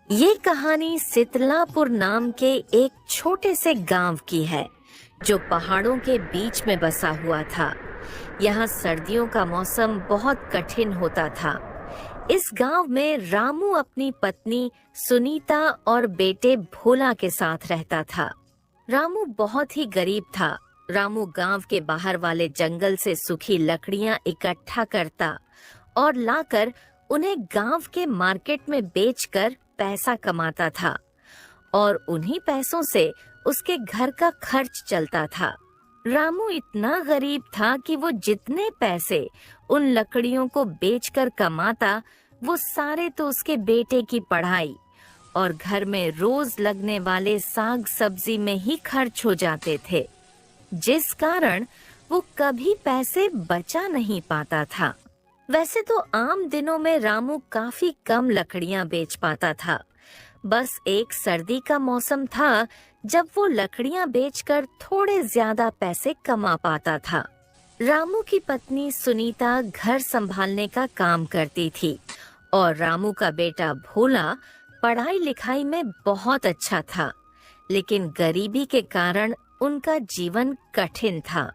ये कहानी सितलापुर नाम के एक छोटे से गांव की है जो पहाड़ों के बीच में बसा हुआ था। यहाँ सर्दियों का मौसम बहुत कठिन होता था। इस गांव में रामू अपनी पत्नी सुनीता और बेटे भोला के साथ रहता था। रामू बहुत ही गरीब था। रामू गांव के बाहर वाले जंगल से सूखी लकड़ियां इकट्ठा करता और लाकर उन्हें गांव के मार्केट में बेचकर पैसा कमाता था और उन्हीं पैसों से उसके घर का खर्च चलता था। रामू इतना गरीब था कि वो जितने पैसे उन लकड़ियों को बेचकर कमाता वो सारे तो उसके बेटे की पढ़ाई और घर में रोज लगने वाले साग सब्जी में ही खर्च हो जाते थे, जिस कारण वो कभी पैसे बचा नहीं पाता था। वैसे तो आम दिनों में रामू काफी कम लकड़ियां बेच पाता था। बस एक सर्दी का मौसम था जब वो लकड़ियां बेचकर थोड़े ज्यादा पैसे कमा पाता था। रामू की पत्नी सुनीता घर संभालने का काम करती थी और रामू का बेटा भोला पढ़ाई लिखाई में बहुत अच्छा था, लेकिन गरीबी के कारण उनका जीवन कठिन था।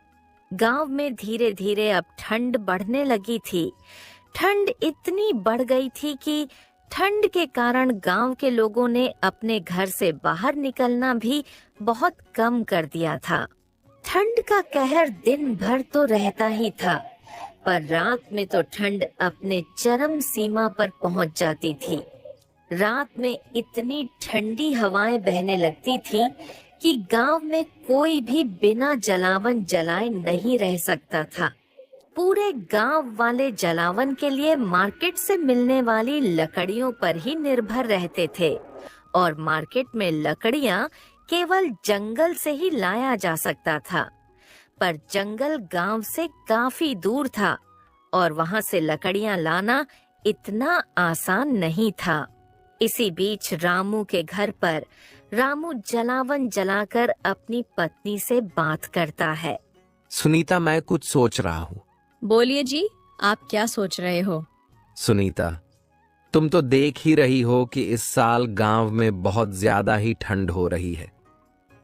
गांव में धीरे धीरे अब ठंड बढ़ने लगी थी। ठंड इतनी बढ़ गई थी कि ठंड के कारण गांव के लोगों ने अपने घर से बाहर निकलना भी बहुत कम कर दिया था। ठंड का कहर दिन भर तो रहता ही था, पर रात में तो ठंड अपने चरम सीमा पर पहुंच जाती थी। रात में इतनी ठंडी हवाएं बहने लगती थी कि गांव में कोई भी बिना जलावन जलाए नहीं रह सकता था। पूरे गांव वाले जलावन के लिए मार्केट से मिलने वाली लकड़ियों पर ही निर्भर रहते थे और मार्केट में लकड़ियां केवल जंगल से ही लाया जा सकता था। पर जंगल गांव से काफी दूर था और वहां से लकड़ियां लाना इतना आसान नहीं था। इसी बीच रामू के घर पर रामू जलावन जलाकर अपनी पत्नी से बात करता है। सुनीता, मैं कुछ सोच रहा हूँ। बोलिए जी, आप क्या सोच रहे हो? सुनीता, तुम तो देख ही रही हो कि इस साल गांव में बहुत ज्यादा ही ठंड हो रही है,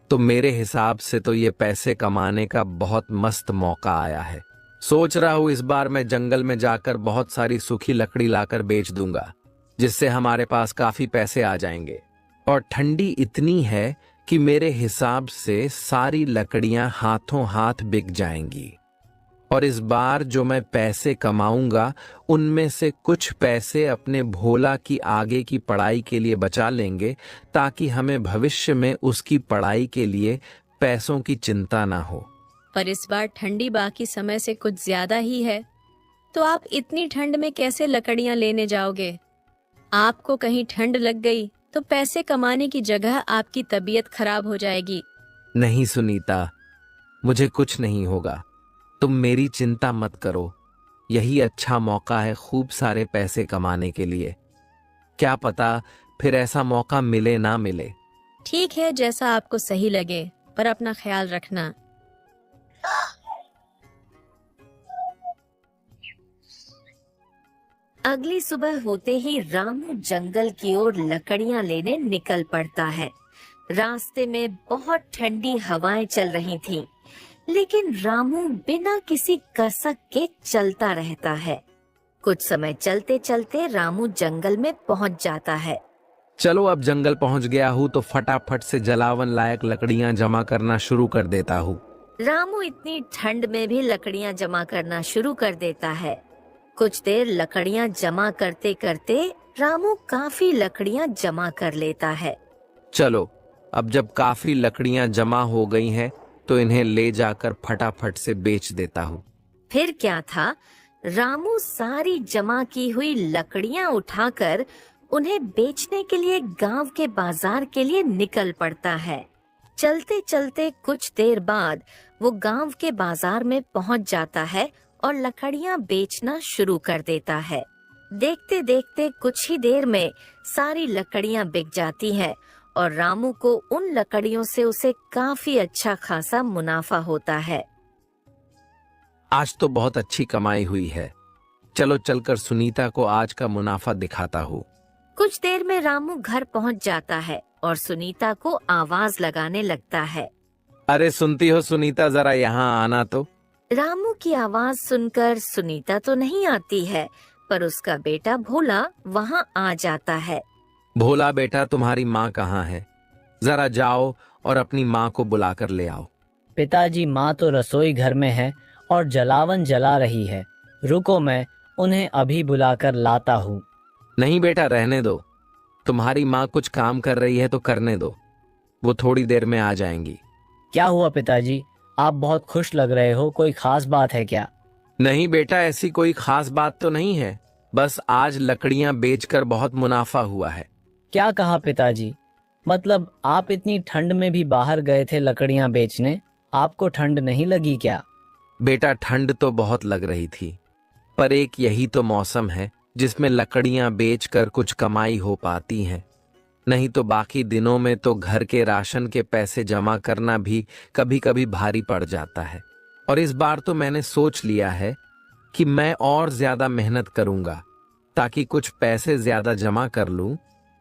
तो मेरे हिसाब से तो ये पैसे कमाने का बहुत मस्त मौका आया है। सोच रहा हूँ इस बार मैं जंगल में जाकर बहुत सारी सूखी लकड़ी लाकर बेच दूंगा, जिससे हमारे पास काफी पैसे आ जाएंगे। और ठंडी इतनी है कि मेरे हिसाब से सारी लकड़ियां हाथों हाथ बिक जाएंगी। और इस बार जो मैं पैसे कमाऊंगा उनमें से कुछ पैसे अपने भोला की आगे की पढ़ाई के लिए बचा लेंगे, ताकि हमें भविष्य में उसकी पढ़ाई के लिए पैसों की चिंता ना हो। पर इस बार ठंडी बाकी समय से कुछ ज्यादा ही है, तो आप इतनी ठंड में कैसे लकड़ियां लेने जाओगे? आपको कहीं ठंड लग गई तो पैसे कमाने की जगह आपकी तबीयत खराब हो जाएगी। नहीं सुनीता, मुझे कुछ नहीं होगा, तुम मेरी चिंता मत करो। यही अच्छा मौका है खूब सारे पैसे कमाने के लिए। क्या पता फिर ऐसा मौका मिले ना मिले। ठीक है, जैसा आपको सही लगे, पर अपना ख्याल रखना। अगली सुबह होते ही रामू जंगल की ओर लकड़ियां लेने निकल पड़ता है। रास्ते में बहुत ठंडी हवाएं चल रही थीं, लेकिन रामू बिना किसी कसक के चलता रहता है। कुछ समय चलते चलते रामू जंगल में पहुंच जाता है। चलो, अब जंगल पहुंच गया हूँ तो फटाफट से जलावन लायक लकड़ियां जमा करना शुरू कर देता हूँ। रामू इतनी ठंड में भी लकड़ियां जमा करना शुरू कर देता है। कुछ देर लकड़ियां जमा करते करते रामू काफी लकड़ियां जमा कर लेता है। चलो, अब जब काफी लकड़ियां जमा हो गई हैं, तो इन्हें ले जाकर फटाफट से बेच देता हूँ। फिर क्या था, रामू सारी जमा की हुई लकड़ियां उठाकर उन्हें बेचने के लिए गांव के बाजार के लिए निकल पड़ता है। चलते चलते कुछ देर बाद वो गांव के बाजार में पहुंच जाता है और लकड़ियां बेचना शुरू कर देता है। देखते देखते कुछ ही देर में सारी लकड़ियां बिक जाती हैं और रामू को उन लकड़ियों से उसे काफी अच्छा खासा मुनाफा होता है। आज तो बहुत अच्छी कमाई हुई है। चलो चलकर सुनीता को आज का मुनाफा दिखाता हूँ। कुछ देर में रामू घर पहुंच जाता है और सुनीता को आवाज लगाने लगता है। अरे सुनती हो सुनीता, जरा यहाँ आना तो। रामू की आवाज सुनकर सुनीता तो नहीं आती है, पर उसका बेटा भोला वहाँ आ जाता है। भोला बेटा, तुम्हारी माँ कहाँ है? जरा जाओ और अपनी माँ को बुलाकर ले आओ। पिताजी, माँ तो रसोई घर में है और जलावन जला रही है। रुको, मैं उन्हें अभी बुलाकर लाता हूँ। नहीं बेटा, रहने दो। तुम्हारी माँ कुछ काम कर रही है तो करने दो, वो थोड़ी देर में आ जाएंगी। क्या हुआ पिताजी, आप बहुत खुश लग रहे हो, कोई खास बात है क्या? नहीं बेटा, ऐसी कोई खास बात तो नहीं है, बस आज लकड़ियां बेचकर बहुत मुनाफा हुआ है। क्या कहा पिताजी? मतलब आप इतनी ठंड में भी बाहर गए थे लकड़ियां बेचने? आपको ठंड नहीं लगी क्या? बेटा, ठंड तो बहुत लग रही थी, पर एक यही तो मौसम है जिसमें लकड़ियां बेचकर कुछ कमाई हो पाती है। नहीं तो बाकी दिनों में तो घर के राशन के पैसे जमा करना भी कभी कभी भारी पड़ जाता है। और इस बार तो मैंने सोच लिया है कि मैं और ज्यादा मेहनत करूंगा ताकि कुछ पैसे ज्यादा जमा कर लूं,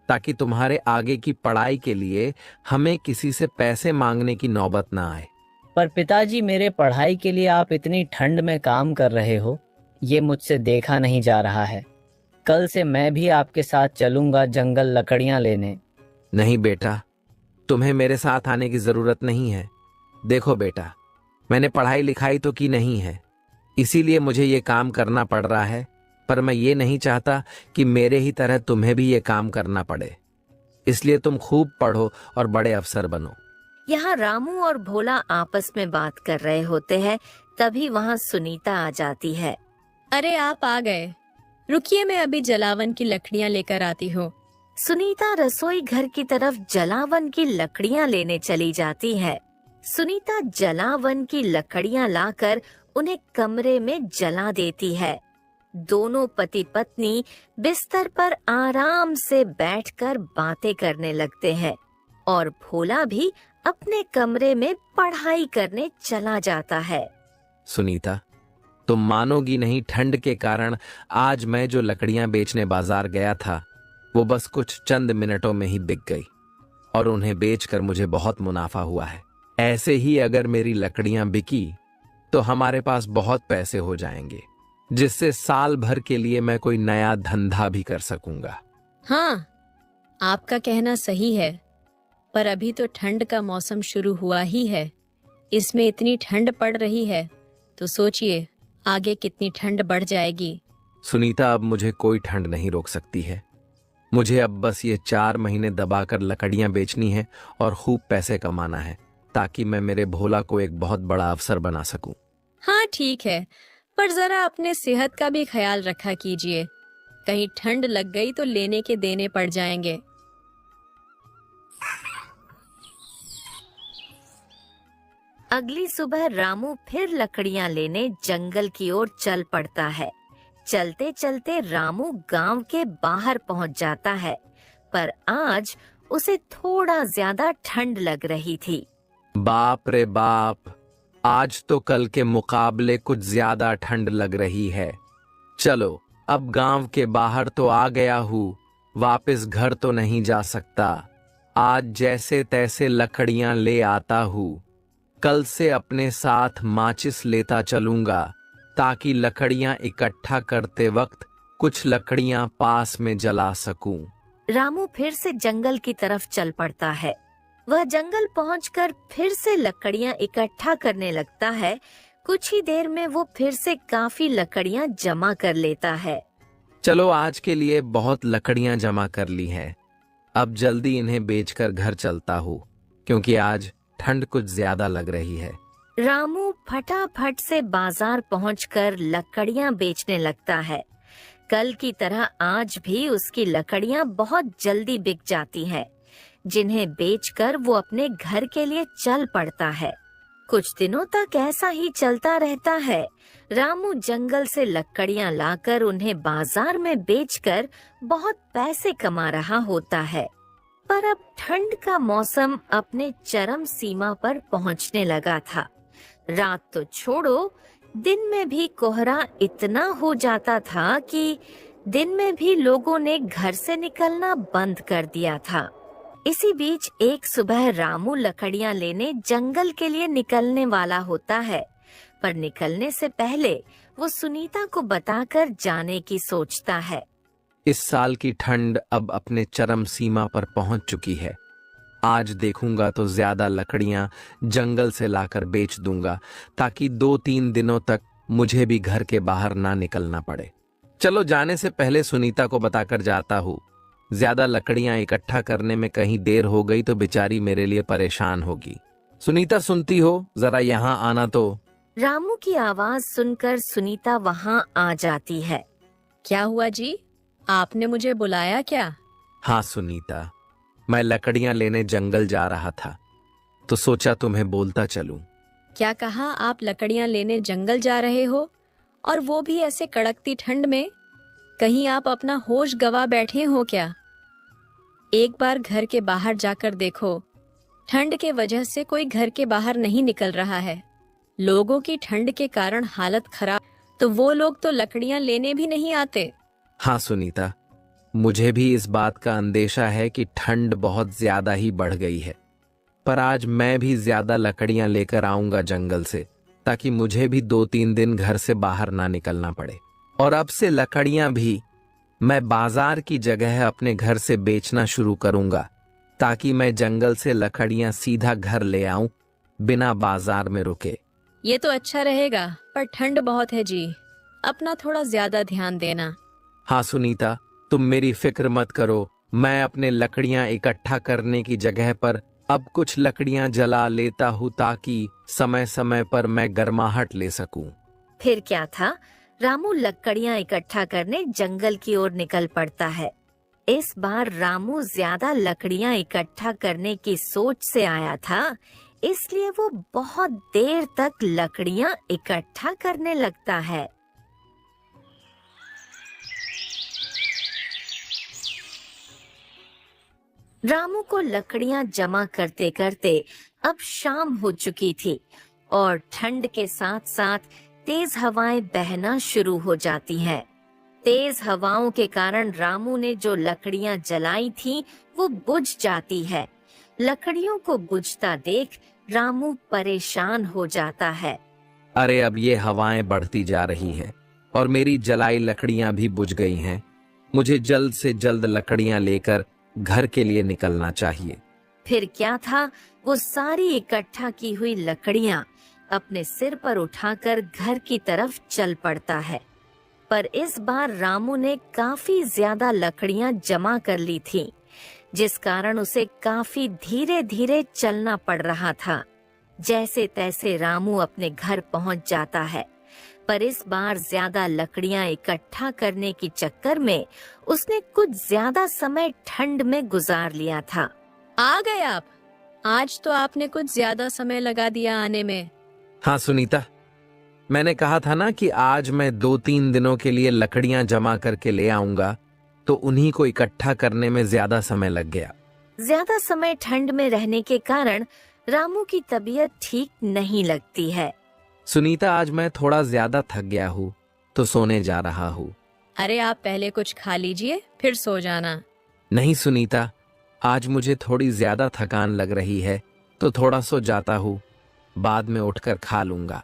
ताकि तुम्हारे आगे की पढ़ाई के लिए हमें किसी से पैसे मांगने की नौबत ना आए। पर पिताजी, मेरे पढ़ाई के लिए आप इतनी ठंड में काम कर रहे हो, ये मुझसे देखा नहीं जा रहा है। कल से मैं भी आपके साथ चलूंगा जंगल लकड़ियां लेने। नहीं बेटा, तुम्हें मेरे साथ आने की जरूरत नहीं है। देखो बेटा, मैंने पढ़ाई लिखाई तो की नहीं है, इसीलिए मुझे ये काम करना पड़ रहा है, पर मैं ये नहीं चाहता कि मेरे ही तरह तुम्हें भी ये काम करना पड़े। इसलिए तुम खूब पढ़ो और बड़े अफसर बनो। यहाँ रामू और भोला आपस में बात कर रहे होते हैं, तभी वहाँ सुनीता आ जाती है। अरे आप आ गए, रुकिए मैं अभी जलावन की लकड़ियां लेकर आती हूँ। सुनीता रसोई घर की तरफ जलावन की लकड़ियां लेने चली जाती है। सुनीता जलावन की लकड़ियां लाकर उन्हें कमरे में जला देती है। दोनों पति पत्नी बिस्तर पर आराम से बैठकर बातें करने लगते हैं और भोला भी अपने कमरे में पढ़ाई करने चला जाता है। सुनीता, तुम मानोगी नहीं, ठंड के कारण आज मैं जो लकड़ियां बेचने बाजार गया था वो बस कुछ चंद मिनटों में ही बिक गई और उन्हें बेचकर मुझे बहुत मुनाफा हुआ है। ऐसे ही अगर मेरी लकड़ियां बिकी तो हमारे पास बहुत पैसे हो जाएंगे, जिससे साल भर के लिए मैं कोई नया धंधा भी कर सकूंगा। हाँ, आपका कहना सही है, पर अभी तो ठंड का मौसम शुरू हुआ ही है। इसमें इतनी ठंड पड़ रही है तो सोचिए आगे कितनी ठंड बढ़ जाएगी। सुनीता, अब मुझे कोई ठंड नहीं रोक सकती है। मुझे अब बस ये 4 महीने दबाकर लकड़ियां बेचनी है और खूब पैसे कमाना है, ताकि मैं मेरे भोला को एक बहुत बड़ा अफसर बना सकूं। हाँ ठीक है, पर जरा अपने सेहत का भी ख्याल रखा कीजिए, कहीं ठंड लग गई तो लेने के देने पड़ जाएंगे। अगली सुबह रामू फिर लकड़ियां लेने जंगल की ओर चल पड़ता है। चलते चलते रामू गांव के बाहर पहुंच जाता है, पर आज उसे थोड़ा ज्यादा ठंड लग रही थी। बाप रे बाप, आज तो कल के मुकाबले कुछ ज्यादा ठंड लग रही है। चलो, अब गांव के बाहर तो आ गया हूँ, वापस घर तो नहीं जा सकता। आज जैसे तैसे लकड़ियां ले आता हूँ। कल से अपने साथ माचिस लेता चलूंगा, ताकि लकड़ियां इकट्ठा करते वक्त कुछ लकड़ियां पास में जला सकूं। रामू फिर से जंगल की तरफ चल पड़ता है। वह जंगल पहुंचकर फिर से लकड़ियां इकट्ठा करने लगता है। कुछ ही देर में वो फिर से काफी लकड़ियां जमा कर लेता है। चलो, आज के लिए बहुत लकड़ियां जमा कर ली हैं। अब जल्दी इन्हें बेचकर घर चलता हूँ, क्योंकि आज ठंड कुछ ज्यादा लग रही है। रामू फटाफट से बाजार पहुंचकर लकड़ियां बेचने लगता है। कल की तरह आज भी उसकी लकड़ियां बहुत जल्दी बिक जाती हैं, जिन्हें बेचकर वो अपने घर के लिए चल पड़ता है। कुछ दिनों तक ऐसा ही चलता रहता है। रामू जंगल से लकड़ियां लाकर उन्हें बाजार में बेचकर बहुत पैसे कमा रहा होता है। पर अब ठंड का मौसम अपने चरम सीमा पर पहुंचने लगा था। रात तो छोड़ो, दिन में भी कोहरा इतना हो जाता था कि दिन में भी लोगों ने घर से निकलना बंद कर दिया था। इसी बीच एक सुबह रामू लकड़ियां लेने जंगल के लिए निकलने वाला होता है, पर निकलने से पहले वो सुनीता को बताकर जाने की सोचता है। इस साल की ठंड अब अपने चरम सीमा पर पहुंच चुकी है। आज देखूंगा तो ज्यादा लकड़ियां जंगल से लाकर बेच दूंगा, ताकि 2-3 दिनों तक मुझे भी घर के बाहर ना निकलना पड़े। चलो, जाने से पहले सुनीता को बताकर जाता हूँ। ज्यादा लकड़ियां इकट्ठा करने में कहीं देर हो गई तो बेचारी मेरे लिए परेशान होगी। सुनीता, सुनती हो? जरा यहाँ आना तो। रामू की आवाज सुनकर सुनीता वहाँ आ जाती है। क्या हुआ जी? आपने मुझे बुलाया क्या? हाँ सुनीता, मैं लकड़ियां लेने जंगल जा रहा था, तो सोचा तुम्हें बोलता चलूं। क्या कहा? आप लकड़ियां लेने जंगल जा रहे हो, और वो भी ऐसे कड़कती ठंड में? कहीं आप अपना होश गवा बैठे हो क्या? एक बार घर के बाहर जाकर देखो। ठंड के वजह से कोई घर के बाहर नहीं निकल रहा है। लोगों की ठंड के कारण हालत खराब, तो वो लोग तो लकड़ियां लेने भी नहीं आते। हाँ सुनीता, मुझे भी इस बात का अंदेशा है कि ठंड बहुत ज्यादा ही बढ़ गई है, पर आज मैं भी ज्यादा लकड़ियां लेकर आऊंगा जंगल से, ताकि मुझे भी 2-3 दिन घर से बाहर ना निकलना पड़े। और अब से लकड़ियां भी मैं बाजार की जगह अपने घर से बेचना शुरू करूंगा, ताकि मैं जंगल से लकड़ियां सीधा घर ले आऊं बिना बाजार में रुके। ये तो अच्छा रहेगा, पर ठंड बहुत है जी, अपना थोड़ा ज्यादा ध्यान देना। हाँ सुनीता, तुम मेरी फिक्र मत करो। मैं अपने लकड़ियां इकट्ठा करने की जगह पर अब कुछ लकड़ियां जला लेता हूँ, ताकि समय समय पर मैं गर्माहट ले सकूं। फिर क्या था, रामू लकड़ियां इकट्ठा करने जंगल की ओर निकल पड़ता है। इस बार रामू ज्यादा लकड़ियां इकट्ठा करने की सोच से आया था, इसलिए वो बहुत देर तक लकड़ियां इकट्ठा करने लगता है। रामू को लकड़ियां जमा करते करते अब शाम हो चुकी थी और ठंड के साथ साथ तेज हवाएं बहना शुरू हो जाती हैं। तेज हवाओं के कारण रामू ने जो लकड़ियां जलाई थीं, वो बुझ जाती है। लकड़ियों को बुझता देख रामू परेशान हो जाता है। अरे, अब ये हवाएं बढ़ती जा रही हैं और मेरी जलाई लकड़ियां भी बुझ गई हैं। मुझे जल्द से जल्द लकड़ियां लेकर घर के लिए निकलना चाहिए। फिर क्या था, वो सारी इकट्ठा की हुई लकड़ियां अपने सिर पर उठाकर घर की तरफ चल पड़ता है। पर इस बार रामू ने काफी ज्यादा लकड़ियां जमा कर ली थीं, जिस कारण उसे काफी धीरे धीरे चलना पड़ रहा था। जैसे तैसे रामू अपने घर पहुंच जाता है, पर इस बार ज्यादा लकड़ियां इकट्ठा करने के चक्कर में उसने कुछ ज्यादा समय ठंड में गुजार लिया था। आ गए आप? आज तो आपने कुछ ज्यादा समय लगा दिया आने में। हाँ सुनीता, मैंने कहा था ना कि आज मैं 2-3 दिनों के लिए लकड़ियां जमा करके ले आऊंगा, तो उन्हीं को इकट्ठा करने में ज्यादा समय लग गया। ज्यादा समय ठंड में रहने के कारण रामू की तबीयत ठीक नहीं लगती है। सुनीता, आज मैं थोड़ा ज्यादा थक गया हूँ, तो सोने जा रहा हूँ। अरे आप पहले कुछ खा लीजिए, फिर सो जाना। नहीं सुनीता, आज मुझे थोड़ी ज्यादा थकान लग रही है, तो थोड़ा सो जाता हूँ, बाद में उठकर खा लूंगा।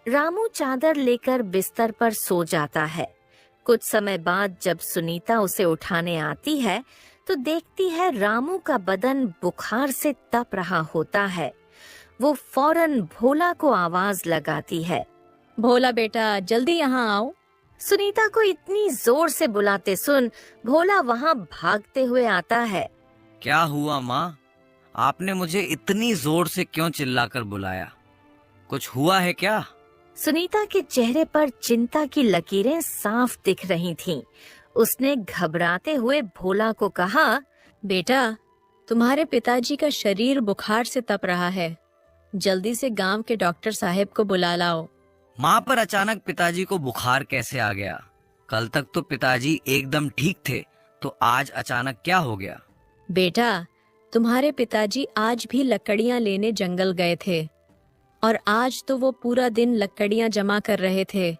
रामू चादर लेकर बिस्तर पर सो जाता है। कुछ समय बाद जब सुनीता उसे उठाने आती है, तो देखती है रामू का बदन बुखार से तप रहा होता है। वो फौरन भोला को आवाज लगाती है। भोला बेटा, जल्दी यहाँ आओ। सुनीता को इतनी जोर से बुलाते सुन भोला वहाँ भागते हुए आता है। क्या हुआ माँ? आपने मुझे इतनी जोर से क्यों चिल्लाकर बुलाया? कुछ हुआ है क्या? सुनीता के चेहरे पर चिंता की लकीरें साफ दिख रही थीं। उसने घबराते हुए भोला को कहा, बेटा, तुम्हारे पिताजी का शरीर बुखार से तप रहा है, जल्दी से गांव के डॉक्टर साहब को बुला लाओ। माँ, पर अचानक पिताजी को बुखार कैसे आ गया? कल तक तो पिताजी एकदम ठीक थे, तो आज अचानक क्या हो गया? बेटा, तुम्हारे पिताजी आज भी लकड़ियां लेने जंगल गए थे और आज तो वो पूरा दिन लकड़ियां जमा कर रहे थे।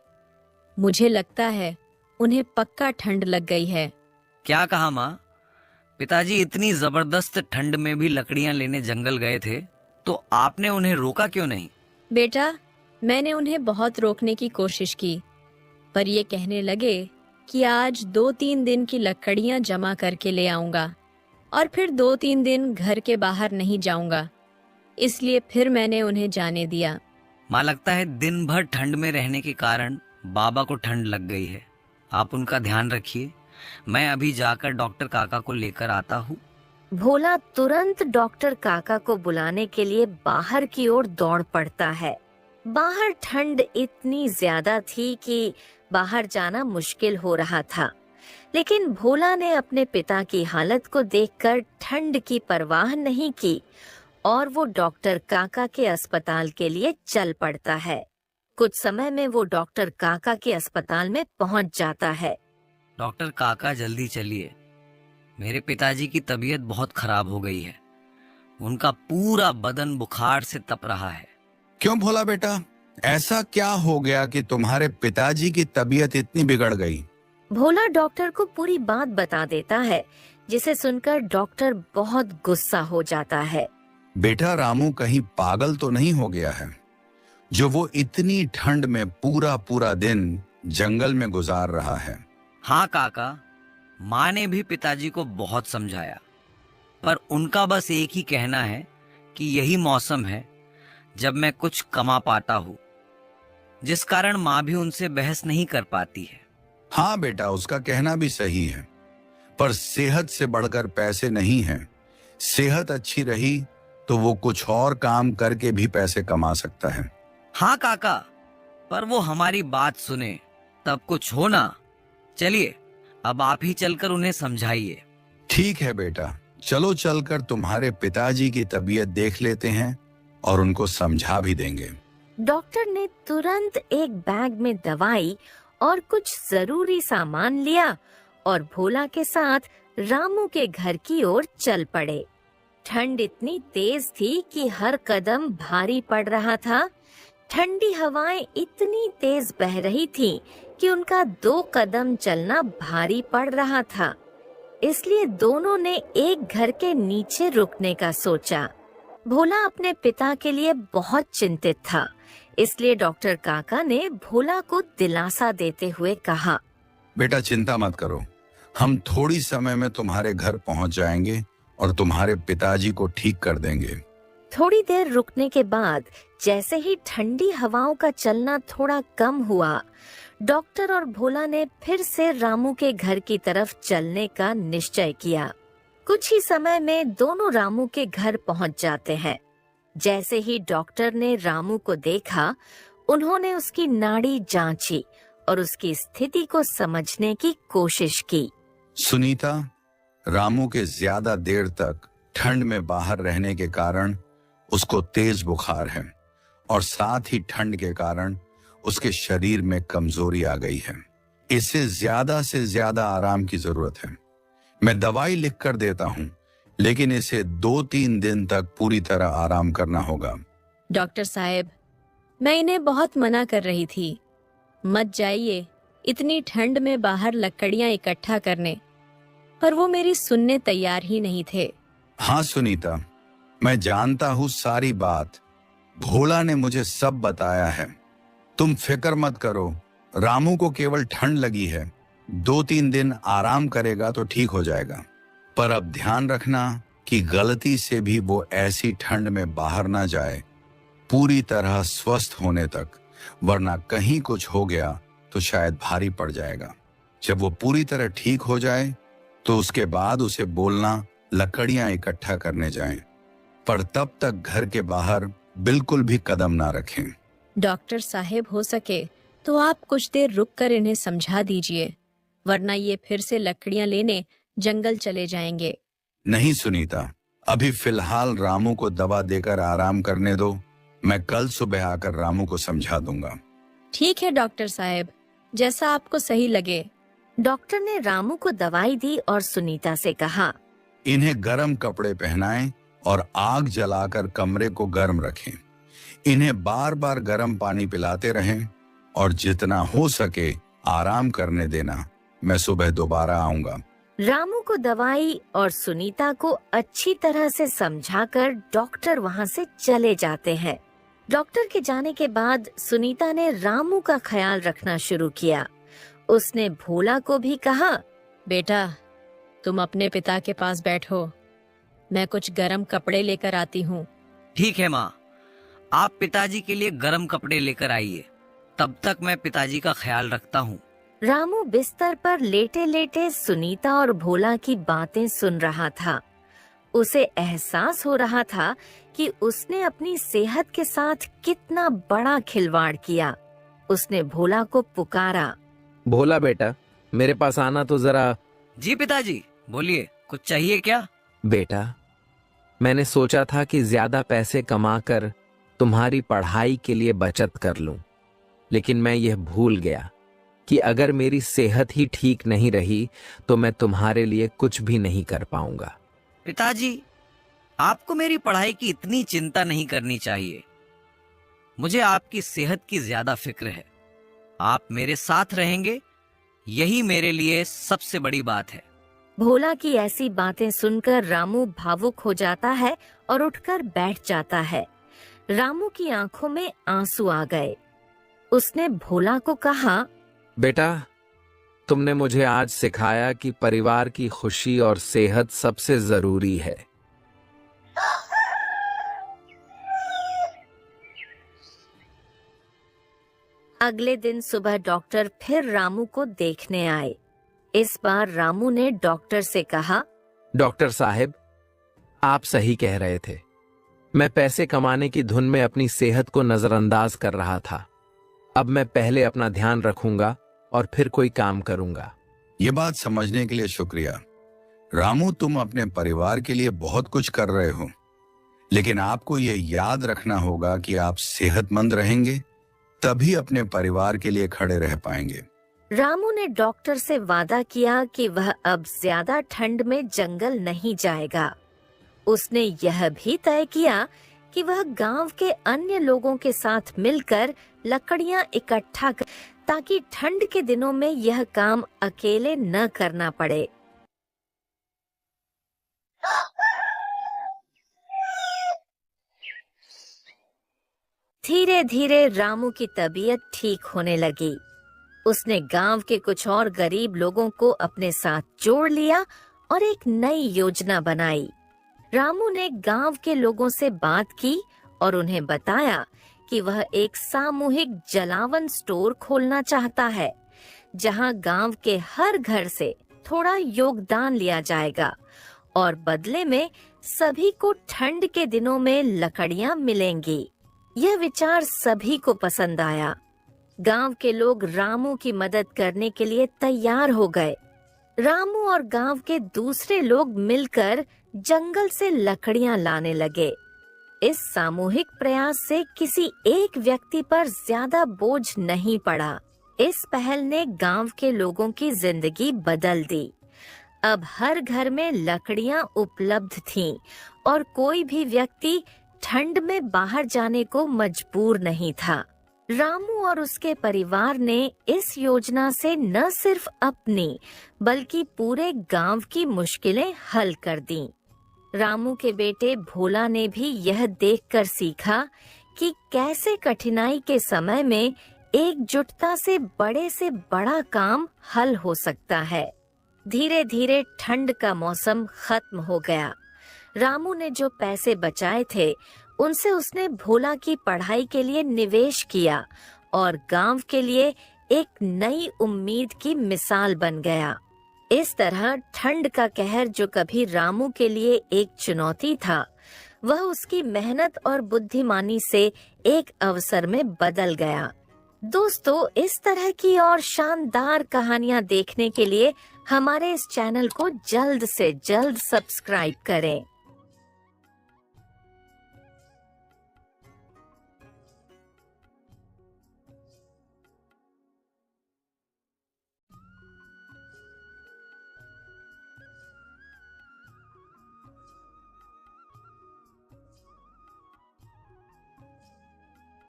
मुझे लगता है उन्हें पक्का ठंड लग गई है। क्या कहा माँ? पिताजी इतनी जबरदस्त ठंड में भी लकड़ियां लेने जंगल गए थे, तो आपने उन्हें रोका क्यों नहीं? बेटा, मैंने उन्हें बहुत रोकने की कोशिश की, पर ये कहने लगे कि आज 2-3 दिन की लकड़ियां जमा करके ले आऊंगा और फिर 2-3 दिन घर के बाहर नहीं जाऊंगा। इसलिए फिर मैंने उन्हें जाने दिया। माँ, लगता है दिन भर ठंड में रहने के कारण बाबा को ठंड लग गई है। आप उनका ध्यान रखिए। मैं अभी जाकर डॉक्टर काका को लेकर आता हूँ। भोला तुरंत डॉक्टर काका को बुलाने के लिए बाहर की ओर दौड़ पड़ता है। बाहर ठंड इतनी ज्यादा थी कि बाहर जाना मुश्किल हो रहा था, लेकिन भोला ने अपने पिता की हालत को देखकर ठंड की परवाह नहीं की और वो डॉक्टर काका के अस्पताल के लिए चल पड़ता है। कुछ समय में वो डॉक्टर काका के अस्पताल में पहुंच जाता है। डॉक्टर काका, जल्दी चलिए। मेरे पिताजी की तबीयत बहुत खराब हो गई है। उनका पूरा बदन बुखार से तप रहा है। क्यों भोला बेटा, ऐसा क्या हो गया कि तुम्हारे पिताजी की तबीयत इतनी बिगड़ गई? भोला डॉक्टर को पूरी बात बता देता है, जिसे सुनकर डॉक्टर बहुत गुस्सा हो जाता है। बेटा, रामू कहीं पागल तो नहीं हो गया है जो वो इतनी ठंड में पूरा पूरा दिन जंगल में गुजार रहा है? हाँ काका, माँ ने भी पिताजी को बहुत समझाया, पर उनका बस एक ही कहना है कि यही मौसम है जब मैं कुछ कमा पाता हूँ, जिस कारण माँ भी उनसे बहस नहीं कर पाती है। हाँ बेटा, उसका कहना भी सही है, पर सेहत से बढ़कर पैसे नहीं हैं। सेहत अच्छी रही तो वो कुछ और काम करके भी पैसे कमा सकता है। हाँ काका, पर वो हमारी बात सुने तब कुछ हो ना। चलिए, अब आप ही चलकर उन्हें समझाइए। ठीक है बेटा, चलो चलकर तुम्हारे पिताजी की तबीयत देख लेते हैं और उनको समझा भी देंगे। डॉक्टर ने तुरंत एक बैग में दवाई और कुछ जरूरी सामान लिया और भोला के साथ रामू के घर की ओर चल पड़े। ठंड इतनी तेज थी कि हर कदम भारी पड़ रहा था। ठंडी हवाएं इतनी तेज बह रही थीं कि उनका 2 कदम चलना भारी पड़ रहा था। इसलिए दोनों ने एक घर के नीचे रुकने का सोचा। भोला अपने पिता के लिए बहुत चिंतित था, इसलिए डॉक्टर काका ने भोला को दिलासा देते हुए कहा, बेटा चिंता मत करो, हम थोड़ी समय में तुम्हारे घर पहुंच जाएंगे और तुम्हारे पिताजी को ठीक कर देंगे। थोड़ी देर रुकने के बाद जैसे ही ठंडी हवाओं का चलना थोड़ा कम हुआ, डॉक्टर और भोला ने फिर से रामू के घर की तरफ चलने का निश्चय किया। कुछ ही समय में दोनों रामू के घर पहुंच जाते हैं। जैसे ही डॉक्टर ने रामू को देखा, उन्होंने उसकी नाड़ी जांची और उसकी स्थिति को समझने की कोशिश की। सुनीता, रामू के ज्यादा देर तक ठंड में बाहर रहने के कारण उसको तेज बुखार है और साथ ही ठंड के कारण उसके शरीर में कमजोरी आ गई है। इसे ज्यादा से ज्यादा आराम की जरूरत है। मैं दवाई लिख कर देता हूँ, लेकिन इसे 2-3 दिन तक पूरी तरह आराम करना होगा। डॉक्टर साहब, मैं इन्हें बहुत मना कर रही थी, मत जाइए इतनी ठंड में बाहर लकड़ियां इकट्ठा करने, पर वो मेरी सुनने तैयार ही नहीं थे। हाँ सुनीता, मैं जानता हूँ सारी बात। भोला ने मुझे सब बताया है। तुम फिक्र मत करो, रामू को केवल ठंड लगी है। 2-3 दिन आराम करेगा तो ठीक हो जाएगा। पर अब ध्यान रखना कि गलती से भी वो ऐसी ठंड में बाहर ना जाए पूरी तरह स्वस्थ होने तक, वरना कहीं कुछ हो गया तो शायद भारी पड़ जाएगा। जब वो पूरी तरह ठीक हो जाए तो उसके बाद उसे बोलना लकड़ियां इकट्ठा करने जाएं, पर तब तक घर के बाहर बिल्कुल भी कदम ना रखें। डॉक्टर साहब, हो सके तो आप कुछ देर रुक कर इन्हें समझा दीजिए, वरना ये फिर से लकड़ियां लेने जंगल चले जाएंगे। नहीं सुनीता, अभी फिलहाल रामू को दवा देकर आराम करने दो। मैं कल सुबह आकर रामू को समझा दूंगा। ठीक है डॉक्टर साहब, जैसा आपको सही लगे। डॉक्टर ने रामू को दवाई दी और सुनीता से कहा, इन्हें गर्म कपड़े पहनाएं और आग जलाकर कमरे को गर्म रखें। इन्हें बार बार गर्म पानी पिलाते रहें और जितना हो सके आराम करने देना। मैं सुबह दोबारा आऊंगा। रामू को दवाई और सुनीता को अच्छी तरह से समझाकर डॉक्टर वहाँ से चले जाते हैं। डॉक्टर के जाने के बाद सुनीता ने रामू का ख्याल रखना शुरू किया। उसने भोला को भी कहा, बेटा, तुम अपने पिता के पास बैठो, मैं कुछ गर्म कपड़े लेकर आती हूँ। ठीक है माँ, आप पिताजी के लिए गर्म कपड़े लेकर आइए, तब तक मैं पिताजी का ख्याल रखता हूँ। रामू बिस्तर पर लेटे लेटे सुनीता और भोला की बातें सुन रहा था। उसे एहसास हो रहा था कि उसने अपनी सेहत के साथ कितना बड़ा खिलवाड़ किया। उसने भोला को पुकारा, भोला बेटा, मेरे पास आना तो जरा। जी पिताजी, बोलिए, कुछ चाहिए क्या? बेटा, मैंने सोचा था कि ज्यादा पैसे कमाकर तुम्हारी पढ़ाई के लिए बचत कर लूं, लेकिन मैं यह भूल गया कि अगर मेरी सेहत ही ठीक नहीं रही तो मैं तुम्हारे लिए कुछ भी नहीं कर पाऊंगा। पिताजी, आपको मेरी पढ़ाई की इतनी चिंता नहीं करनी चाहिए। मुझे आपकी सेहत की ज्यादा फिक्र है। आप मेरे साथ रहेंगे, यही मेरे लिए सबसे बड़ी बात है। भोला की ऐसी बातें सुनकर रामू भावुक हो जाता है और उठकर बैठ जाता है। रामू की आंखों में आंसू आ गए। उसने भोला को कहा, बेटा, तुमने मुझे आज सिखाया कि परिवार की खुशी और सेहत सबसे जरूरी है। अगले दिन सुबह डॉक्टर फिर रामू को देखने आए। इस बार रामू ने डॉक्टर से कहा, डॉक्टर साहब, आप सही कह रहे थे। मैं पैसे कमाने की धुन में अपनी सेहत को नजरअंदाज कर रहा था। अब मैं पहले अपना ध्यान रखूंगा और फिर कोई काम करूंगा। ये बात समझने के लिए शुक्रिया। रामू, तुम अपने परिवार के लिए बहुत कुछ कर रहे हो, लेकिन आपको ये याद रखना होगा कि आप सेहतमंद रहेंगे तभी अपने परिवार के लिए खड़े रह पाएंगे। रामू ने डॉक्टर से वादा किया कि वह अब ज्यादा ठंड में जंगल नहीं जाएगा। उसने यह भी तय किया कि वह गांव के अन्य लोगों के साथ मिलकर लकड़ियां इकट्ठा कर, ताकि ठंड के दिनों में यह काम अकेले न करना पड़े। धीरे धीरे रामू की तबीयत ठीक होने लगी। उसने गांव के कुछ और गरीब लोगों को अपने साथ जोड़ लिया और एक नई योजना बनाई। रामू ने गांव के लोगों से बात की और उन्हें बताया कि वह एक सामूहिक जलावन स्टोर खोलना चाहता है, जहां गांव के हर घर से थोड़ा योगदान लिया जाएगा और बदले में सभी को ठंड के दिनों में लकड़ियां मिलेंगी। यह विचार सभी को पसंद आया। गांव के लोग रामू की मदद करने के लिए तैयार हो गए। रामू और गांव के दूसरे लोग मिलकर जंगल से लकड़ियां लाने लगे। इस सामूहिक प्रयास से किसी एक व्यक्ति पर ज्यादा बोझ नहीं पड़ा। इस पहल ने गांव के लोगों की जिंदगी बदल दी। अब हर घर में लकड़ियां उपलब्ध थीं और कोई भी व्यक्ति ठंड में बाहर जाने को मजबूर नहीं था। रामू और उसके परिवार ने इस योजना से न सिर्फ अपनी बल्कि पूरे गांव की मुश्किलें हल कर दी। रामू के बेटे भोला ने भी यह देखकर सीखा कि कैसे कठिनाई के समय में एकजुटता से बड़ा काम हल हो सकता है। धीरे धीरे ठंड का मौसम खत्म हो गया। रामू ने जो पैसे बचाए थे उनसे उसने भोला की पढ़ाई के लिए निवेश किया और गांव के लिए एक नई उम्मीद की मिसाल बन गया। इस तरह ठंड का कहर, जो कभी रामू के लिए एक चुनौती था, वह उसकी मेहनत और बुद्धिमानी से एक अवसर में बदल गया। दोस्तों, इस तरह की और शानदार कहानियां देखने के लिए हमारे इस चैनल को जल्द से जल्द सब्सक्राइब करें।